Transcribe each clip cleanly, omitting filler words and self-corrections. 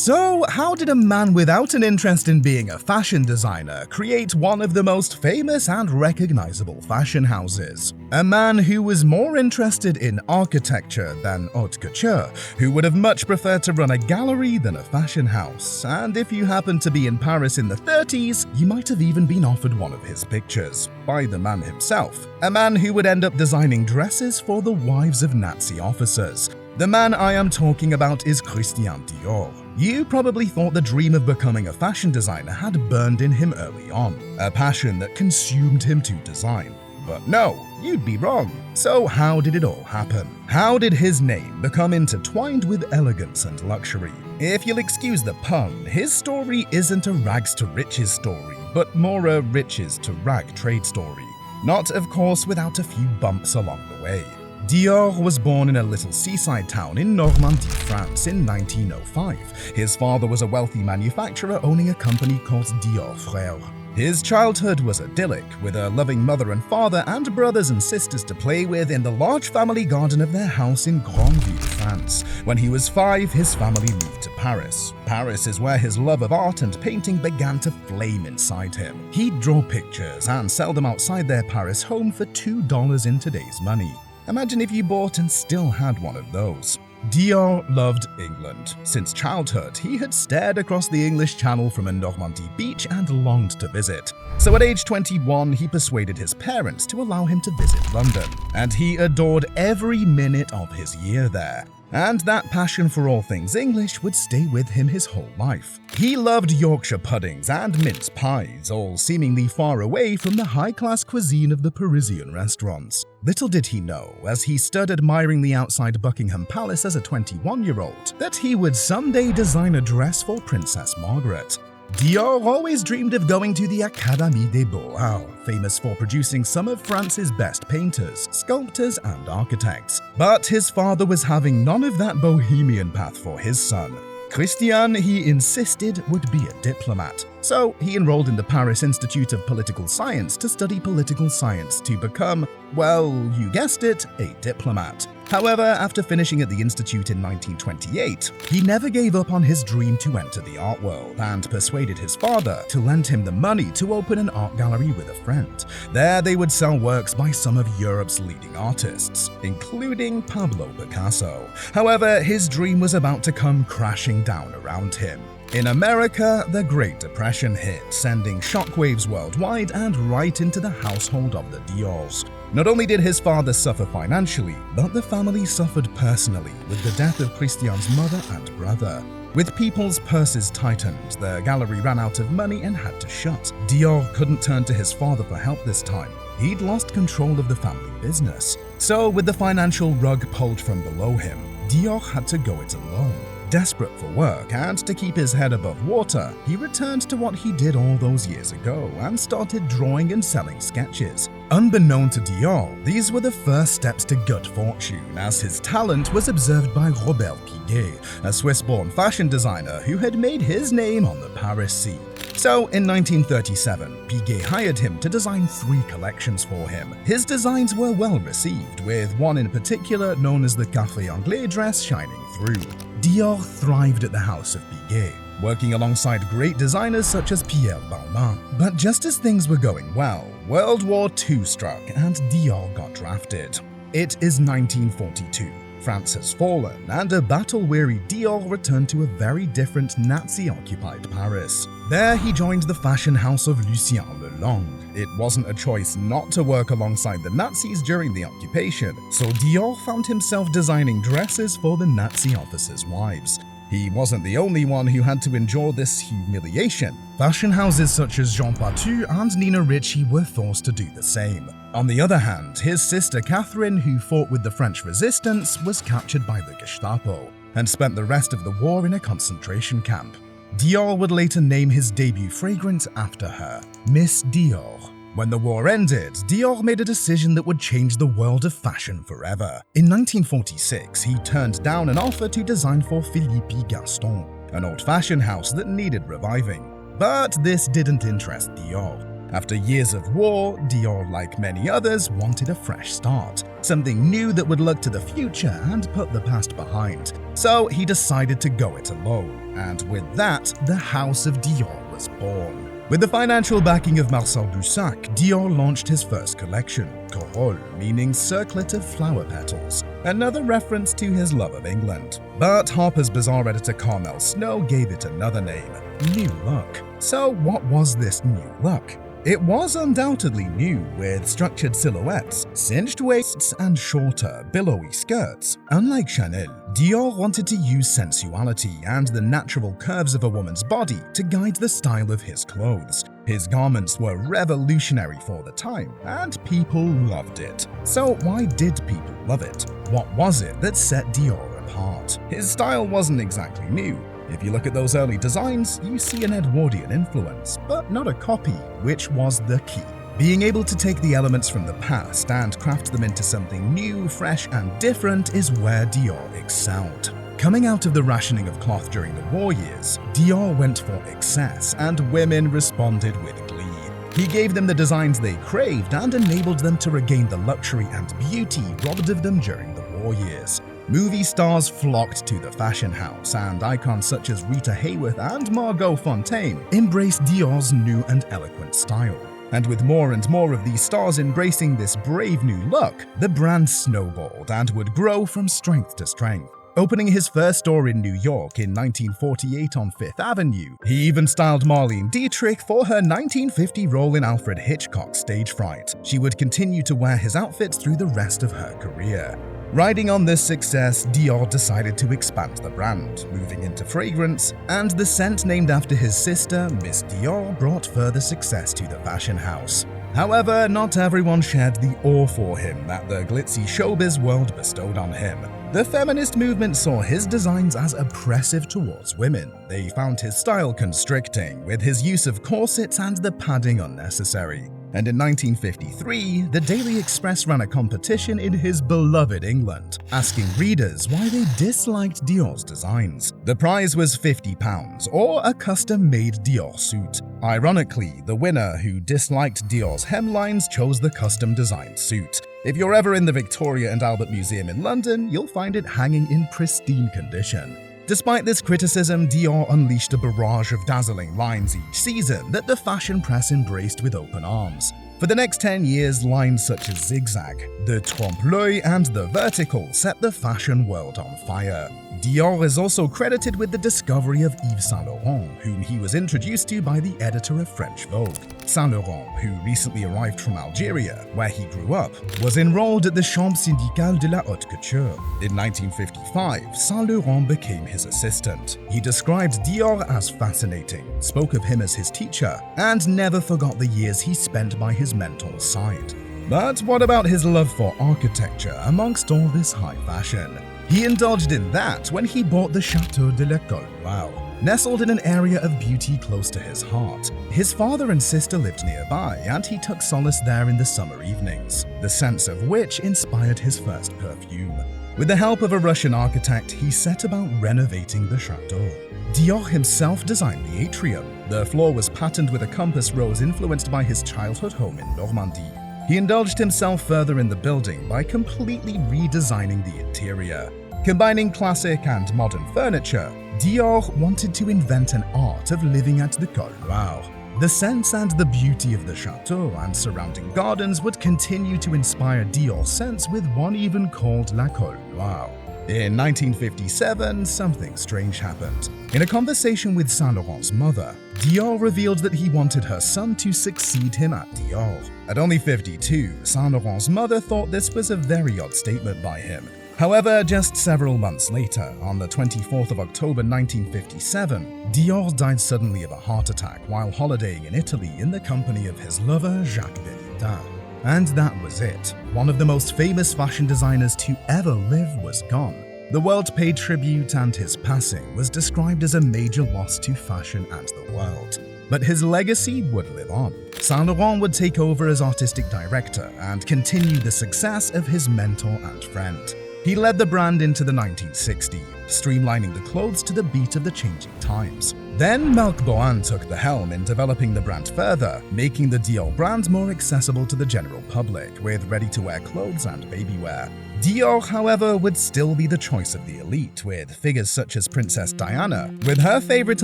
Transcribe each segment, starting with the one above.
So, how did a man without an interest in being a fashion designer create one of the most famous and recognizable fashion houses? A man who was more interested in architecture than haute couture, who would have much preferred to run a gallery than a fashion house, and if you happened to be in Paris in the 30s, you might have even been offered one of his pictures, by the man himself. A man who would end up designing dresses for the wives of Nazi officers. The man I am talking about is Christian Dior. You probably thought the dream of becoming a fashion designer had burned in him early on, a passion that consumed him to design. But no, you'd be wrong. So how did it all happen? How did his name become intertwined with elegance and luxury? If you'll excuse the pun, his story isn't a rags to riches story, but more a riches to rag trade story. Not, of course, without a few bumps along the way. Dior was born in a little seaside town in Normandy, France in 1905. His father was a wealthy manufacturer owning a company called Dior Frères. His childhood was idyllic, with a loving mother and father and brothers and sisters to play with in the large family garden of their house in Grandville, France. When he was 5, his family moved to Paris. Paris is where his love of art and painting began to flame inside him. He'd draw pictures and sell them outside their Paris home for $2 in today's money. Imagine if you bought and still had one of those. Dior loved England. Since childhood, he had stared across the English Channel from a Normandy beach and longed to visit. So at age 21, he persuaded his parents to allow him to visit London, and he adored every minute of his year there. And that passion for all things English would stay with him his whole life. He loved Yorkshire puddings and mince pies, all seemingly far away from the high-class cuisine of the Parisian restaurants. Little did he know, as he stood admiring outside Buckingham Palace as a 21-year-old, that he would someday design a dress for Princess Margaret. Dior always dreamed of going to the Académie des Beaux-Arts, famous for producing some of France's best painters, sculptors, and architects. But his father was having none of that bohemian path for his son. Christian, he insisted, would be a diplomat. So he enrolled in the Paris Institute of Political Science to study political science to become, well, you guessed it, a diplomat. However, after finishing at the institute in 1928, he never gave up on his dream to enter the art world and persuaded his father to lend him the money to open an art gallery with a friend. There they would sell works by some of Europe's leading artists, including Pablo Picasso. However, his dream was about to come crashing down around him. In America, the Great Depression hit, sending shockwaves worldwide and right into the household of the Diors. Not only did his father suffer financially, but the family suffered personally with the death of Christian's mother and brother. With people's purses tightened, the gallery ran out of money and had to shut. Dior couldn't turn to his father for help this time. He'd lost control of the family business. So, with the financial rug pulled from below him, Dior had to go it alone. Desperate for work and to keep his head above water, he returned to what he did all those years ago and started drawing and selling sketches. Unbeknown to Dior, these were the first steps to good fortune, as his talent was observed by Robert Piguet, a Swiss-born fashion designer who had made his name on the Paris scene. So, in 1937, Piguet hired him to design 3 collections for him. His designs were well received, with one in particular known as the Café Anglais dress shining through. Dior thrived at the house of Piguet, working alongside great designers such as Pierre Balmain. But just as things were going well, World War II struck and Dior got drafted. It is 1942. France has fallen, and a battle-weary Dior returned to a very different Nazi-occupied Paris. There he joined the fashion house of Lucien Lelong. It wasn't a choice not to work alongside the Nazis during the occupation, so Dior found himself designing dresses for the Nazi officers' wives. He wasn't the only one who had to endure this humiliation. Fashion houses such as Jean Patou and Nina Ricci were forced to do the same. On the other hand, his sister Catherine, who fought with the French resistance, was captured by the Gestapo and spent the rest of the war in a concentration camp. Dior would later name his debut fragrance after her, Miss Dior. When the war ended, Dior made a decision that would change the world of fashion forever. In 1946, he turned down an offer to design for Philippe Gaston, an old fashion house that needed reviving. But this didn't interest Dior. After years of war, Dior, like many others, wanted a fresh start, something new that would look to the future and put the past behind. So he decided to go it alone, and with that, the House of Dior was born. With the financial backing of Marcel Boussac, Dior launched his first collection, Corolle, meaning circlet of flower petals, another reference to his love of England. But Harper's Bazaar editor Carmel Snow gave it another name, New Look. So what was this new look? It was undoubtedly new, with structured silhouettes, cinched waists, and shorter, billowy skirts. Unlike Chanel, Dior wanted to use sensuality and the natural curves of a woman's body to guide the style of his clothes. His garments were revolutionary for the time, and people loved it. So why did people love it? What was it that set Dior apart? His style wasn't exactly new. If you look at those early designs, you see an Edwardian influence, but not a copy, which was the key. Being able to take the elements from the past and craft them into something new, fresh, and different is where Dior excelled. Coming out of the rationing of cloth during the war years, Dior went for excess, and women responded with glee. He gave them the designs they craved and enabled them to regain the luxury and beauty robbed of them during the war years. Movie stars flocked to the fashion house, and icons such as Rita Hayworth and Margot Fonteyn embraced Dior's new and eloquent style. And with more and more of these stars embracing this brave new look, the brand snowballed and would grow from strength to strength. Opening his first store in New York in 1948 on Fifth Avenue, he even styled Marlene Dietrich for her 1950 role in Alfred Hitchcock's Stage Fright. She would continue to wear his outfits through the rest of her career. Riding on this success, Dior decided to expand the brand, moving into fragrance, and the scent named after his sister, Miss Dior, brought further success to the fashion house. However, not everyone shared the awe for him that the glitzy showbiz world bestowed on him. The feminist movement saw his designs as oppressive towards women. They found his style constricting, with his use of corsets and the padding unnecessary. And in 1953, the Daily Express ran a competition in his beloved England, asking readers why they disliked Dior's designs. The prize was £50, or a custom-made Dior suit. Ironically, the winner, who disliked Dior's hemlines, chose the custom-designed suit. If you're ever in the Victoria and Albert Museum in London, you'll find it hanging in pristine condition. Despite this criticism, Dior unleashed a barrage of dazzling lines each season that the fashion press embraced with open arms. For the next 10 years, lines such as Zigzag, the Trompe-l'œil, and the Vertical set the fashion world on fire. Dior is also credited with the discovery of Yves Saint Laurent, whom he was introduced to by the editor of French Vogue. Saint Laurent, who recently arrived from Algeria, where he grew up, was enrolled at the Chambre syndicale de la haute couture. In 1955, Saint Laurent became his assistant. He described Dior as fascinating, spoke of him as his teacher, and never forgot the years he spent by his mentor's side. But what about his love for architecture amongst all this high fashion? He indulged in that when he bought the Château de la Colloire, nestled in an area of beauty close to his heart. His father and sister lived nearby, and he took solace there in the summer evenings, the scents of which inspired his first perfume. With the help of a Russian architect, he set about renovating the chateau. Dior himself designed the atrium. The floor was patterned with a compass rose influenced by his childhood home in Normandy. He indulged himself further in the building by completely redesigning the interior. Combining classic and modern furniture, Dior wanted to invent an art of living at the Colloire. The sense and the beauty of the chateau and surrounding gardens would continue to inspire Dior's sense, with one even called La Colloire. In 1957, something strange happened. In a conversation with Saint Laurent's mother, Dior revealed that he wanted her son to succeed him at Dior. At only 52, Saint Laurent's mother thought this was a very odd statement by him. However, just several months later, on the 24th of October 1957, Dior died suddenly of a heart attack while holidaying in Italy in the company of his lover Jacques Benita. And that was it. One of the most famous fashion designers to ever live was gone. The world paid tribute, and his passing was described as a major loss to fashion and the world. But his legacy would live on. Saint Laurent would take over as artistic director and continue the success of his mentor and friend. He led the brand into the 1960s, streamlining the clothes to the beat of the changing times. Then Melk Bohan took the helm in developing the brand further, making the Dior brand more accessible to the general public with ready-to-wear clothes and babywear. Dior, however, would still be the choice of the elite, with figures such as Princess Diana, with her favorite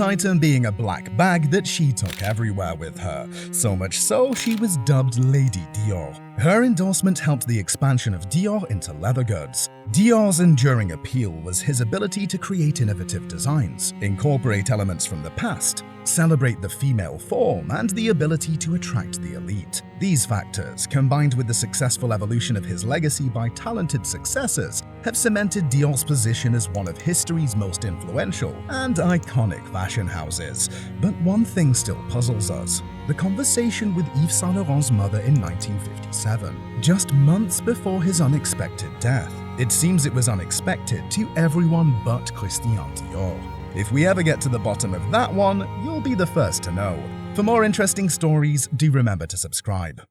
item being a black bag that she took everywhere with her, so much so she was dubbed Lady Dior. Her endorsement helped the expansion of Dior into leather goods. Dior's enduring appeal was his ability to create innovative designs, incorporate elements from the past, celebrate the female form, and the ability to attract the elite. These factors, combined with the successful evolution of his legacy by talented successors, have cemented Dior's position as one of history's most influential and iconic fashion houses. But one thing still puzzles us: the conversation with Yves Saint Laurent's mother in 1957, just months before his unexpected death. It seems it was unexpected to everyone but Christian Dior. If we ever get to the bottom of that one, you'll be the first to know. For more interesting stories, do remember to subscribe.